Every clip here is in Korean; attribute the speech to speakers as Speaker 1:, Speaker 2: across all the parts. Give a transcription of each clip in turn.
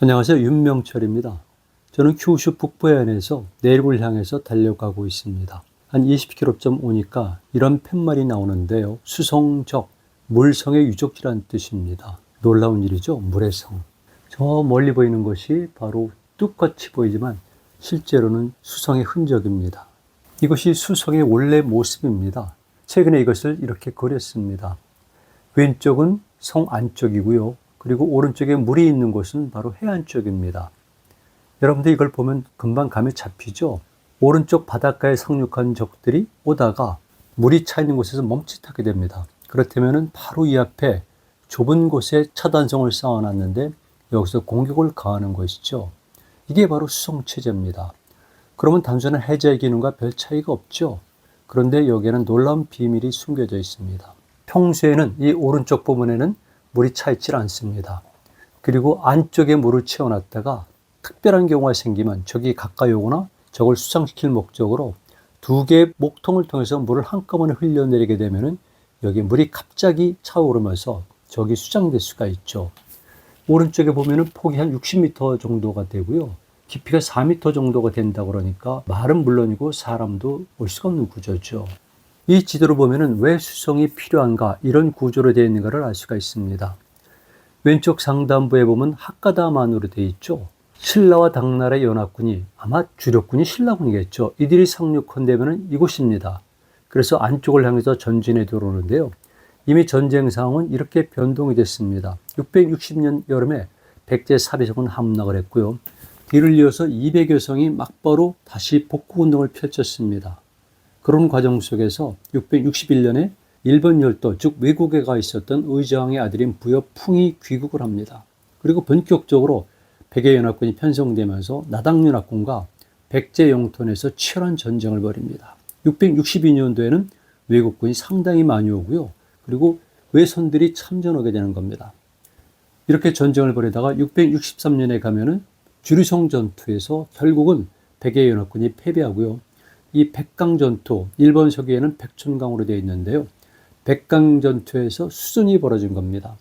Speaker 1: 안녕하세요. 윤명철입니다. 저는 kyushu 북부해안에서 내륙을 향해서 달려가고 있습니다. 한 20km 좀 오니까 이런 팻말이 나오는데요. 수성적, 물성의 유적지라는 뜻입니다. 놀라운 일이죠. 물의 성. 저 멀리 보이는 것이 바로 뚝같이 보이지만 실제로는 수성의 흔적입니다. 이것이 수성의 원래 모습입니다. 최근에 이것을 이렇게 그렸습니다. 왼쪽은 성 안쪽이고요. 그리고 오른쪽에 물이 있는 곳은 바로 해안 쪽입니다. 여러분들 이걸 보면 금방 감이 잡히죠? 오른쪽 바닷가에 상륙한 적들이 오다가 물이 차 있는 곳에서 멈칫하게 됩니다. 그렇다면 바로 이 앞에 좁은 곳에 차단성을 쌓아놨는데 여기서 공격을 가하는 것이죠. 이게 바로 수성체제입니다. 그러면 단순한 해저의 기능과 별 차이가 없죠. 그런데 여기에는 놀라운 비밀이 숨겨져 있습니다. 평소에는 이 오른쪽 부분에는 물이 차 있질 않습니다. 그리고 안쪽에 물을 채워놨다가 특별한 경우가 생기면 저기 가까이 오거나 저걸 수상시킬 목적으로 두 개의 목통을 통해서 물을 한꺼번에 흘려내리게 되면 여기 물이 갑자기 차오르면서 저기 수장될 수가 있죠. 오른쪽에 보면 폭이 한 60m 정도가 되고요. 깊이가 4m 정도가 된다고 그러니까 말은 물론이고 사람도 올 수가 없는 구조죠. 이 지도를 보면 왜 수성이 필요한가 이런 구조로 되어 있는가를 알 수가 있습니다. 왼쪽 상단부에 보면 학가다만으로 되어 있죠. 신라와 당나라의 연합군이 아마 주력군이 신라군이겠죠. 이들이 상륙한다면 이곳입니다. 그래서 안쪽을 향해서 전진해 들어오는데요. 이미 전쟁 상황은 이렇게 변동이 됐습니다. 660년 여름에 백제 사비성은 함락을 했고요. 뒤를 이어서 200여 성이 막바로 다시 복구운동을 펼쳤습니다. 그런 과정 속에서 661년에 일본 열도, 즉 외국에 가 있었던 의정왕의 아들인 부여풍이 귀국을 합니다. 그리고 본격적으로 백예연합군이 편성되면서 나당연합군과 백제 영토에서 치열한 전쟁을 벌입니다. 662년도에는 외국군이 상당히 많이 오고요. 그리고 외선들이 참전하게 되는 겁니다. 이렇게 전쟁을 벌이다가 663년에 가면은 주류성 전투에서 결국은 백예연합군이 패배하고요. 이 백강전투, 일본 서기에는 백촌강으로 되어 있는데요. 백강전투에서 수전이 벌어진 겁니다.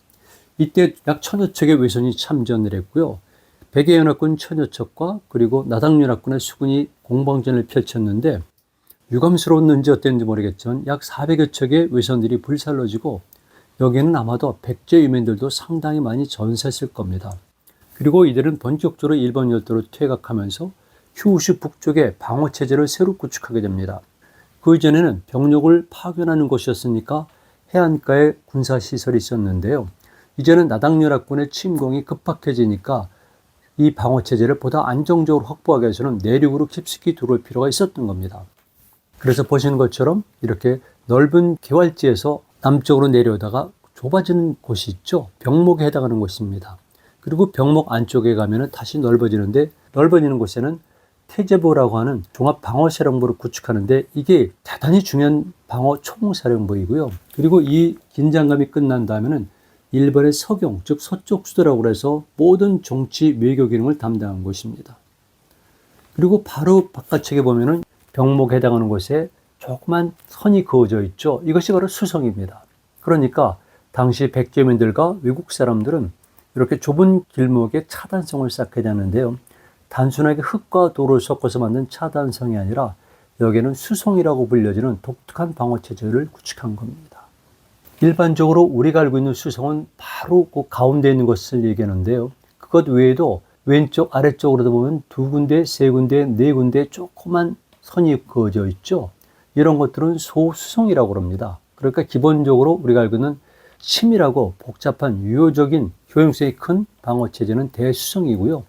Speaker 1: 이때 약 1000여 척의 외선이 참전을 했고요. 백예연합군 1000여 척과 그리고 나당연합군의 수군이 공방전을 펼쳤는데 유감스러웠는지 어땠는지 모르겠지만 약 400여 척의 외선들이 불살라지고 여기에는 아마도 백제 유민들도 상당히 많이 전사했을 겁니다. 그리고 이들은 본격적으로 일본 열도로 퇴각하면서 kyushu 북쪽에 방어체제를 새로 구축하게 됩니다. 그 이전에는 병력을 파견하는 곳이었으니까 해안가에 군사시설이 있었는데요. 이제는 나당연합군의 침공이 급박해지니까 이 방어체제를 보다 안정적으로 확보하기 위해서는 내륙으로 깊숙이 들어올 필요가 있었던 겁니다. 그래서 보시는 것처럼 이렇게 넓은 개활지에서 남쪽으로 내려오다가 좁아지는 곳이 있죠. 병목에 해당하는 곳입니다. 그리고 병목 안쪽에 가면 다시 넓어지는데 넓어지는 곳에는 태제부라고 하는 종합방어사령부를 구축하는데 이게 대단히 중요한 방어 총사령부이고요. 그리고 이 긴장감이 끝난 다음에는 일본의 서경, 즉 서쪽 수도라고 해서 모든 정치 외교 기능을 담당한 곳입니다. 그리고 바로 바깥쪽에 보면은 병목에 해당하는 곳에 조그만 선이 그어져 있죠. 이것이 바로 수성입니다. 그러니까 당시 백제민들과 외국 사람들은 이렇게 좁은 길목에 차단성을 쌓게 되는데요. 단순하게 흙과 돌을 섞어서 만든 차단성이 아니라 여기에는 수성이라고 불려지는 독특한 방어체제를 구축한 겁니다. 일반적으로 우리가 알고 있는 수성은 바로 그 가운데 있는 것을 얘기하는데요. 그것 외에도 왼쪽 아래쪽으로도 보면 두 군데, 세 군데, 네 군데 조그만 선이 그어져 있죠. 이런 것들은 소수성이라고 합니다. 그러니까 기본적으로 우리가 알고 있는 치밀하고 복잡한 유효적인 효용성이 큰 방어체제는 대수성이고요.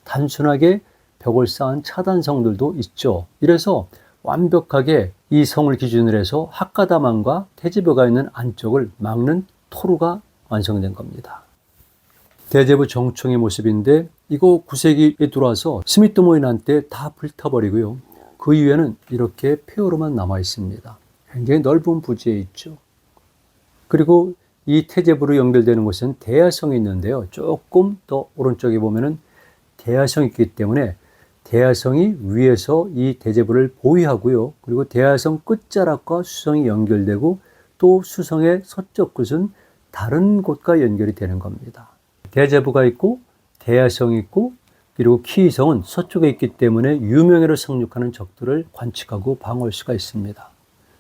Speaker 1: 단순하게 벽을 쌓은 차단성들도 있죠. 이래서 완벽하게 이 성을 기준으로 해서 학가다만과 태제부가 있는 안쪽을 막는 토루가 완성된 겁니다. 대제부 정총의 모습인데 이거 9세기에 들어와서 스미토모이난 때 다 불타버리고요. 그 이후에는 이렇게 폐허로만 남아 있습니다. 굉장히 넓은 부지에 있죠. 그리고 이 태제부로 연결되는 곳은 대야성이 있는데요. 조금 더 오른쪽에 보면은 대야성이 있기 때문에 대야성이 위에서 이 대제부를 보위하고요. 그리고 대야성 끝자락과 수성이 연결되고 또 수성의 서쪽 끝은 다른 곳과 연결이 되는 겁니다. 대제부가 있고 대야성이 있고 그리고 키이성은 서쪽에 있기 때문에 유명해로 상륙하는 적들을 관측하고 방어할 수가 있습니다.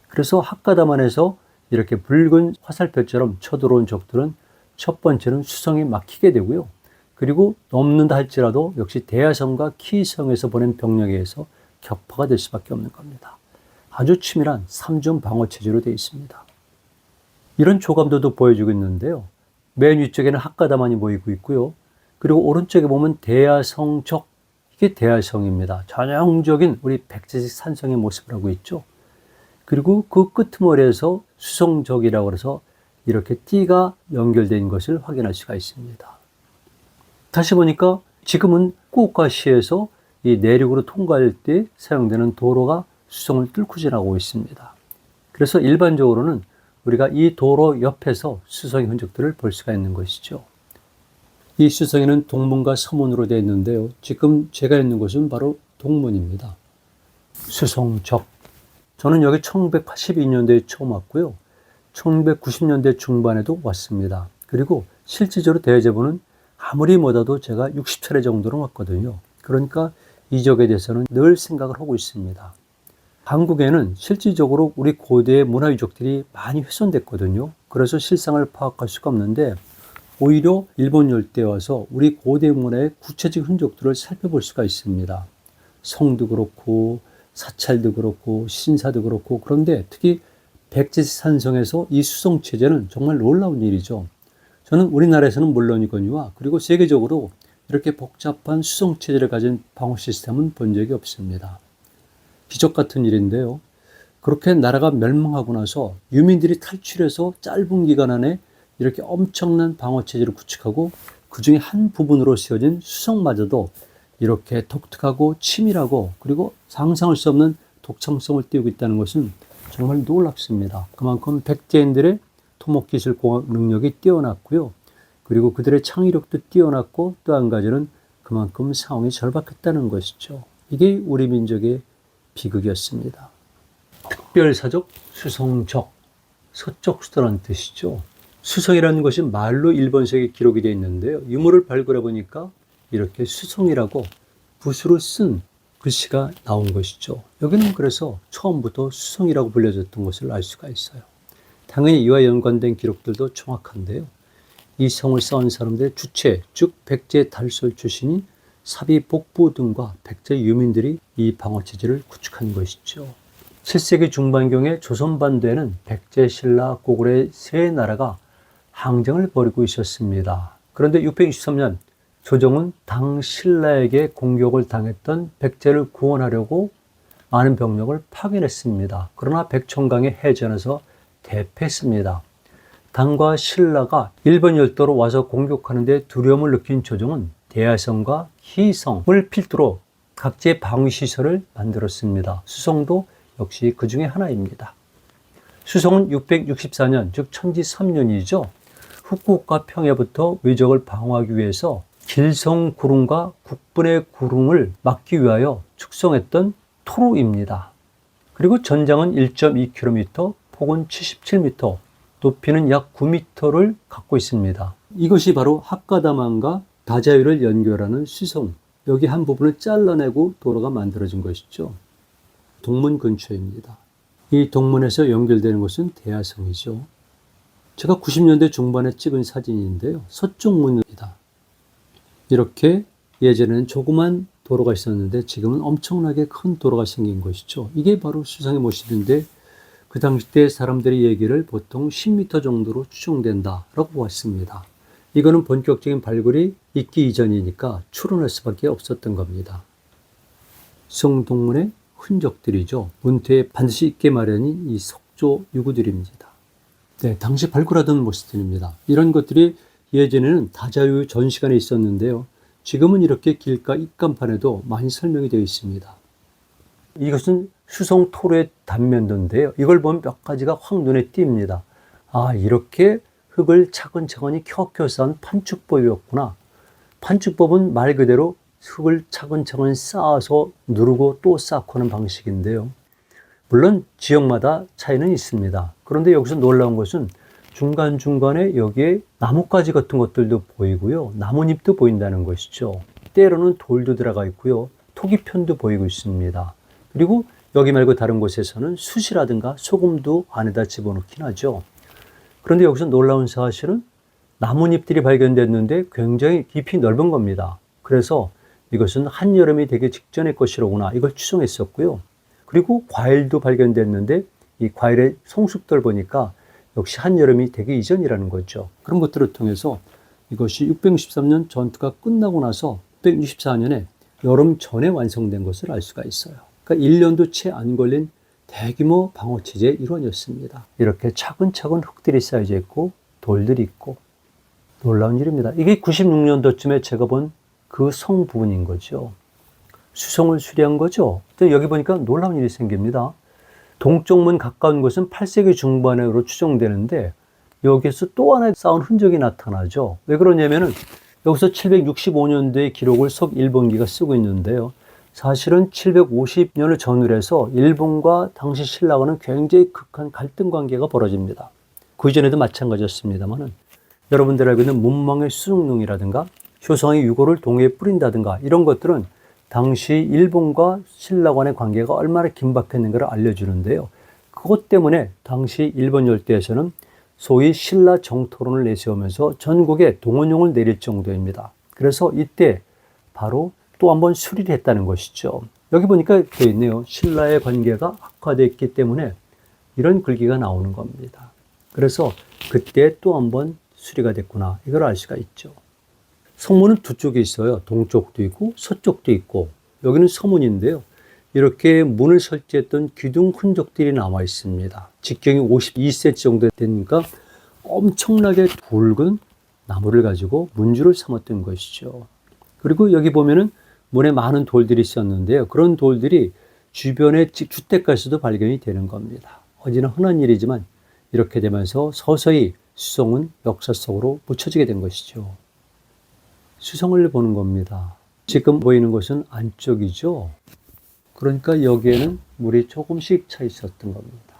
Speaker 1: 그래서 학가담안에서 이렇게 붉은 화살표처럼 쳐들어온 적들은 첫 번째는 수성이 막히게 되고요. 그리고 넘는다 할지라도 역시 대야성과 키이성에서 보낸 병력에 의해서 격파가 될 수밖에 없는 겁니다. 아주 치밀한 3중 방어 체제로 되어 있습니다. 이런 조감도도 보여주고 있는데요. 맨 위쪽에는 학가담안이 보이고 있고요. 그리고 오른쪽에 보면 대야성적, 이게 대야성입니다. 전형적인 우리 백제식 산성의 모습을 하고 있죠. 그리고 그 끄트머리에서 수성적이라고 해서 이렇게 띠가 연결된 것을 확인할 수가 있습니다. 다시 보니까 지금은 후쿠오카시에서 이 내륙으로 통과할 때 사용되는 도로가 수성을 뚫고 지나고 있습니다. 그래서 일반적으로는 우리가 이 도로 옆에서 수성의 흔적들을 볼 수가 있는 것이죠. 이 수성에는 동문과 서문으로 되어 있는데요. 지금 제가 있는 곳은 바로 동문입니다. 수성적. 저는 여기 1982년도에 처음 왔고요. 1990년대 중반에도 왔습니다. 그리고 실질적으로 대제보는 아무리 못해도 제가 60차례 정도는 왔거든요. 그러니까 이 적에 대해서는 늘 생각을 하고 있습니다. 한국에는 실질적으로 우리 고대의 문화유적들이 많이 훼손됐거든요. 그래서 실상을 파악할 수가 없는데 오히려 일본 열대에 와서 우리 고대 문화의 구체적 흔적들을 살펴볼 수가 있습니다. 성도 그렇고 사찰도 그렇고 신사도 그렇고 그런데 특히 백제식 산성에서 이 수성체제는 정말 놀라운 일이죠. 저는 우리나라에서는 물론이거니와 그리고 세계적으로 이렇게 복잡한 수성체제를 가진 방어 시스템은 본 적이 없습니다. 기적 같은 일인데요. 그렇게 나라가 멸망하고 나서 유민들이 탈출해서 짧은 기간 안에 이렇게 엄청난 방어체제를 구축하고 그 중에 한 부분으로 세워진 수성마저도 이렇게 독특하고 치밀하고 그리고 상상할 수 없는 독창성을 띄우고 있다는 것은 정말 놀랍습니다. 그만큼 백제인들의 토목기술 공학 능력이 뛰어났고요. 그리고 그들의 창의력도 뛰어났고 또 한 가지는 그만큼 상황이 절박했다는 것이죠. 이게 우리 민족의 비극이었습니다. 특별사적, 수성적, 서쪽 수도라는 뜻이죠. 수성이라는 것이 말로 일본색에 기록이 되어 있는데요. 유물을 발굴해 보니까 이렇게 수성이라고 붓으로 쓴 글씨가 나온 것이죠. 여기는 그래서 처음부터 수성이라고 불려졌던 것을 알 수가 있어요. 당연히 이와 연관된 기록들도 정확한데요. 이 성을 쌓은 사람들의 주체, 즉 백제 달솔 출신인 사비 복부 등과 백제 유민들이 이 방어체제를 구축한 것이죠. 7세기 중반경에 조선 반도에는 백제, 신라, 고구려의 세 나라가 항쟁을 벌이고 있었습니다. 그런데 663년 조정은 당 신라에게 공격을 당했던 백제를 구원하려고 많은 병력을 파견했습니다. 그러나 백청강에 해전해서 대패했습니다. 당과 신라가 일본 열도로 와서 공격하는데 두려움을 느낀 조정은 대야성과 희성을 필두로 각지의 방위시설을 만들었습니다. 수성도 역시 그 중에 하나입니다. 수성은 664년, 즉 천지 3년이죠. 후쿠오카 평야부터 외적을 방어하기 위해서 길성 구릉과 국분의 구릉을 막기 위하여 축성했던 토로입니다. 그리고 전장은 1.2km, 폭은 77m, 높이는 약 9m를 갖고 있습니다. 이것이 바로 학가다만과 다자유를 연결하는 수성, 여기 한 부분을 잘라내고 도로가 만들어진 것이죠. 동문 근처입니다. 이 동문에서 연결되는 곳은 대야성이죠. 제가 90년대 중반에 찍은 사진인데요. 서쪽문입니다. 이렇게 예전에는 조그만 도로가 있었는데 지금은 엄청나게 큰 도로가 생긴 것이죠. 이게 바로 수성의 모습인데 그 당시 때 사람들의 얘기를 보통 10m 정도로 추정된다라고 보았습니다. 이거는 본격적인 발굴이 있기 이전이니까 추론할 수밖에 없었던 겁니다. 수성동문의 흔적들이죠. 문태에 반드시 있게 마련인 이 석조 유구들입니다. 네, 당시 발굴하던 모습들입니다. 이런 것들이 예전에는 다자유 전시관에 있었는데요. 지금은 이렇게 길가 입간판에도 많이 설명이 되어 있습니다. 이것은 수성 토로의 단면도인데요. 이걸 보면 몇 가지가 확 눈에 띕니다. 아, 이렇게 흙을 차근차근히 켜켜 쌓은 판축법이었구나. 판축법은 말 그대로 흙을 차근차근히 쌓아서 누르고 또 쌓고 하는 방식인데요. 물론 지역마다 차이는 있습니다. 그런데 여기서 놀라운 것은 중간중간에 여기에 나뭇가지 같은 것들도 보이고요. 나뭇잎도 보인다는 것이죠. 때로는 돌도 들어가 있고요. 토기편도 보이고 있습니다. 그리고 여기 말고 다른 곳에서는 숯이라든가 소금도 안에다 집어넣긴 하죠. 그런데 여기서 놀라운 사실은 나뭇잎들이 발견됐는데 굉장히 깊이 넓은 겁니다. 그래서 이것은 한여름이 되기 직전의 것이로구나 이걸 추정했었고요. 그리고 과일도 발견됐는데 이 과일의 성숙도를 보니까 역시 한여름이 되기 이전이라는 거죠. 그런 것들을 통해서 이것이 663년 전투가 끝나고 나서 664년에 여름 전에 완성된 것을 알 수가 있어요. 그러니까 1년도 채 안 걸린 대규모 방어체제의 일원이었습니다. 이렇게 차근차근 흙들이 쌓여져 있고 돌들이 있고 놀라운 일입니다. 이게 96년도쯤에 제가 본 그 성 부분인 거죠. 수성을 수리한 거죠. 여기 보니까 놀라운 일이 생깁니다. 동쪽 문 가까운 곳은 8세기 중반으로 추정되는데 여기에서 또 하나의 쌓은 흔적이 나타나죠. 왜 그러냐면은 여기서 765년도의 기록을 석일본기가 쓰고 있는데요. 사실은 750년을 전후로 해서 일본과 당시 신라와는 굉장히 극한 갈등 관계가 벌어집니다. 그 이전에도 마찬가지였습니다만은 여러분들 알고 있는 문망의 수중릉이라든가 효성의 유고를 동해에 뿌린다든가 이런 것들은 당시 일본과 신라 간의 관계가 얼마나 긴박했는가를 알려주는데요. 그것 때문에 당시 일본 열대에서는 소위 신라 정토론을 내세우면서 전국에 동원령을 내릴 정도입니다. 그래서 이때 바로 또 한 번 수리를 했다는 것이죠. 여기 보니까 되어 있네요. 신라의 관계가 악화됐기 때문에 이런 글귀가 나오는 겁니다. 그래서 그때 또 한 번 수리가 됐구나 이걸 알 수가 있죠. 성문은 두 쪽에 있어요. 동쪽도 있고 서쪽도 있고 여기는 서문인데요. 이렇게 문을 설치했던 기둥 흔적들이 남아 있습니다. 직경이 52cm 정도 되니까 엄청나게 굵은 나무를 가지고 문주를 삼았던 것이죠. 그리고 여기 보면은 문에 많은 돌들이 있었는데요. 그런 돌들이 주변의 주택가에서도 발견이 되는 겁니다. 어디나 흔한 일이지만 이렇게 되면서 서서히 수성은 역사 속으로 묻혀지게 된 것이죠. 수성을 보는 겁니다. 지금 보이는 것은 안쪽이죠. 그러니까 여기에는 물이 조금씩 차 있었던 겁니다.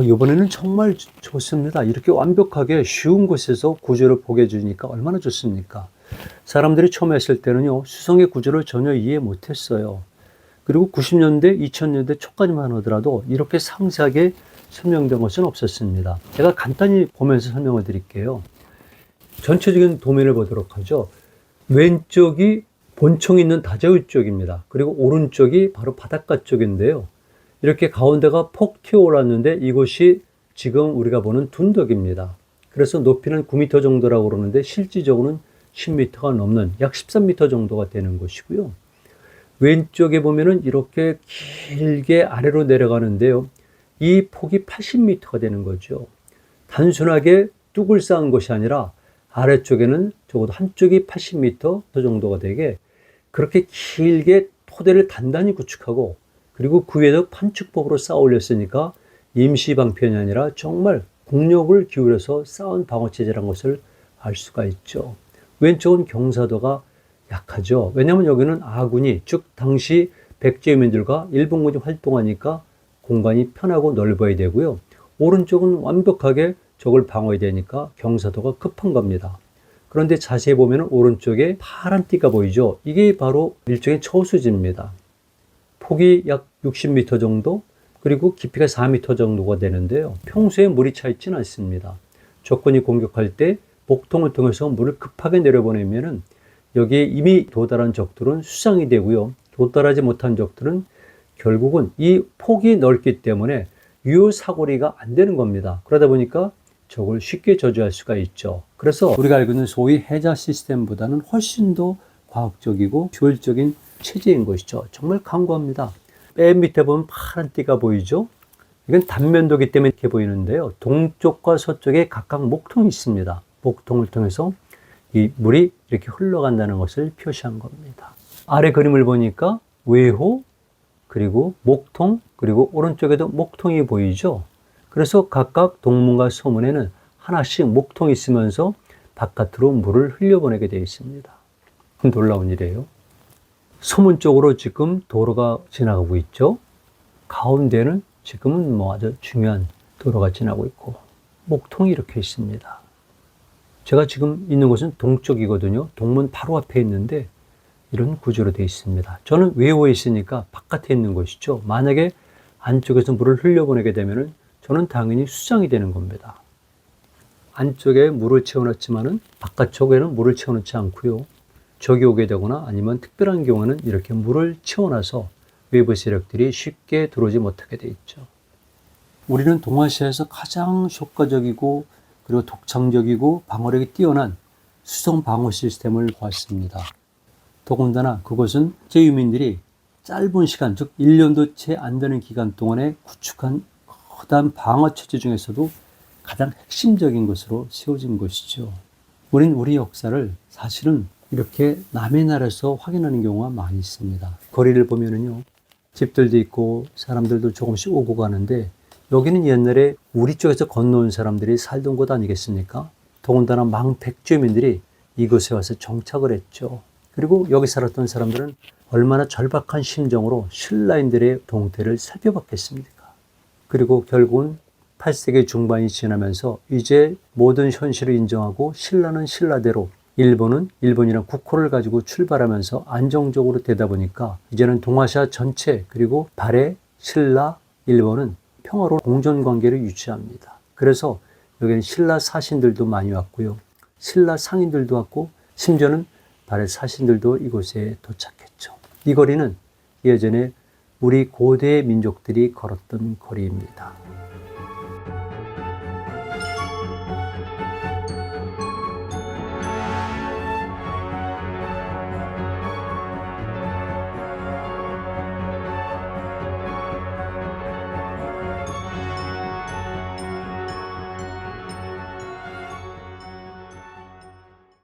Speaker 1: 이번에는 정말 좋습니다. 이렇게 완벽하게 쉬운 곳에서 구조를 보게 해주니까 얼마나 좋습니까? 사람들이 처음 했을 때는요, 수성의 구조를 전혀 이해 못했어요. 그리고 90년대, 2000년대 초까지만 하더라도 이렇게 상세하게 설명된 것은 없었습니다. 제가 간단히 보면서 설명을 드릴게요. 전체적인 도면을 보도록 하죠. 왼쪽이 본청이 있는 다자유 쪽입니다. 그리고 오른쪽이 바로 바닷가 쪽인데요. 이렇게 가운데가 폭 튀어 올랐는데 이곳이 지금 우리가 보는 둔덕입니다. 그래서 높이는 9m 정도라고 그러는데 실질적으로는 10m가 넘는 약 13m 정도가 되는 것이고요. 왼쪽에 보면은 이렇게 길게 아래로 내려가는데요. 이 폭이 80m가 되는 거죠. 단순하게 뚝을 쌓은 것이 아니라 아래쪽에는 적어도 한쪽이 80m 정도가 되게 그렇게 길게 토대를 단단히 구축하고 그리고 그 위에도 판축법으로 쌓아 올렸으니까 임시 방편이 아니라 정말 국력을 기울여서 쌓은 방어체제라는 것을 알 수가 있죠. 왼쪽은 경사도가 약하죠. 왜냐하면 여기는 아군이 즉 당시 백제민들과 일본군이 활동하니까 공간이 편하고 넓어야 되고요. 오른쪽은 완벽하게 적을 방어해야 되니까 경사도가 급한 겁니다. 그런데 자세히 보면 오른쪽에 파란 띠가 보이죠. 이게 바로 일종의 처수지입니다. 폭이 약 60m 정도 그리고 깊이가 4m 정도가 되는데요. 평소에 물이 차 있지는 않습니다. 적군이 공격할 때 목통을 통해서 물을 급하게 내려보내면 여기에 이미 도달한 적들은 수상이 되고요. 도달하지 못한 적들은 결국은 이 폭이 넓기 때문에 유효 사거리가 안 되는 겁니다. 그러다 보니까 적을 쉽게 저지할 수가 있죠. 그래서 우리가 알고 있는 소위 해자 시스템보다는 훨씬 더 과학적이고 효율적인 체제인 것이죠. 정말 강구합니다. 맨 밑에 보면 파란 띠가 보이죠? 이건 단면도기 때문에 이렇게 보이는데요. 동쪽과 서쪽에 각각 목통이 있습니다. 목통을 통해서 이 물이 이렇게 흘러간다는 것을 표시한 겁니다. 아래 그림을 보니까 외호, 그리고 목통, 그리고 오른쪽에도 목통이 보이죠? 그래서 각각 동문과 서문에는 하나씩 목통이 있으면서 바깥으로 물을 흘려보내게 되어 있습니다. 놀라운 일이에요. 서문 쪽으로 지금 도로가 지나가고 있죠. 가운데는 지금은 아주 중요한 도로가 지나고 있고 목통이 이렇게 있습니다. 제가 지금 있는 곳은 동쪽이거든요. 동문 바로 앞에 있는데 이런 구조로 되어 있습니다. 저는 외부에 있으니까 바깥에 있는 것이죠. 만약에 안쪽에서 물을 흘려보내게 되면 저는 당연히 수장이 되는 겁니다. 안쪽에 물을 채워놨지만은 바깥쪽에는 물을 채워놓지 않고요. 적이 오게 되거나 아니면 특별한 경우는 이렇게 물을 채워놔서 외부 세력들이 쉽게 들어오지 못하게 돼 있죠. 우리는 동아시아에서 가장 효과적이고 그리고 독창적이고 방어력이 뛰어난 수성 방어 시스템을 보았습니다. 더군다나 그것은 제유민들이 짧은 시간, 즉 1년도 채 안 되는 기간 동안에 구축한 커다란 방어 체제 중에서도 가장 핵심적인 것으로 세워진 것이죠. 우리 역사를 사실은 이렇게 남의 나라에서 확인하는 경우가 많이 있습니다. 거리를 보면은요, 집들도 있고 사람들도 조금씩 오고 가는데 여기는 옛날에 우리 쪽에서 건너온 사람들이 살던 곳 아니겠습니까? 더군다나 망백주민들이 이곳에 와서 정착을 했죠. 그리고 여기 살았던 사람들은 얼마나 절박한 심정으로 신라인들의 동태를 살펴봤겠습니까? 그리고 결국은 8세기 중반이 지나면서 이제 모든 현실을 인정하고 신라는 신라대로 일본은 일본이란 국호를 가지고 출발하면서 안정적으로 되다 보니까 이제는 동아시아 전체 그리고 발해 신라, 일본은 평화로운 공존관계를 유지합니다. 그래서 여기는 신라 사신들도 많이 왔고요. 신라 상인들도 왔고 심지어는 발해 사신들도 이곳에 도착했죠. 이 거리는 예전에 우리 고대 민족들이 걸었던 거리입니다.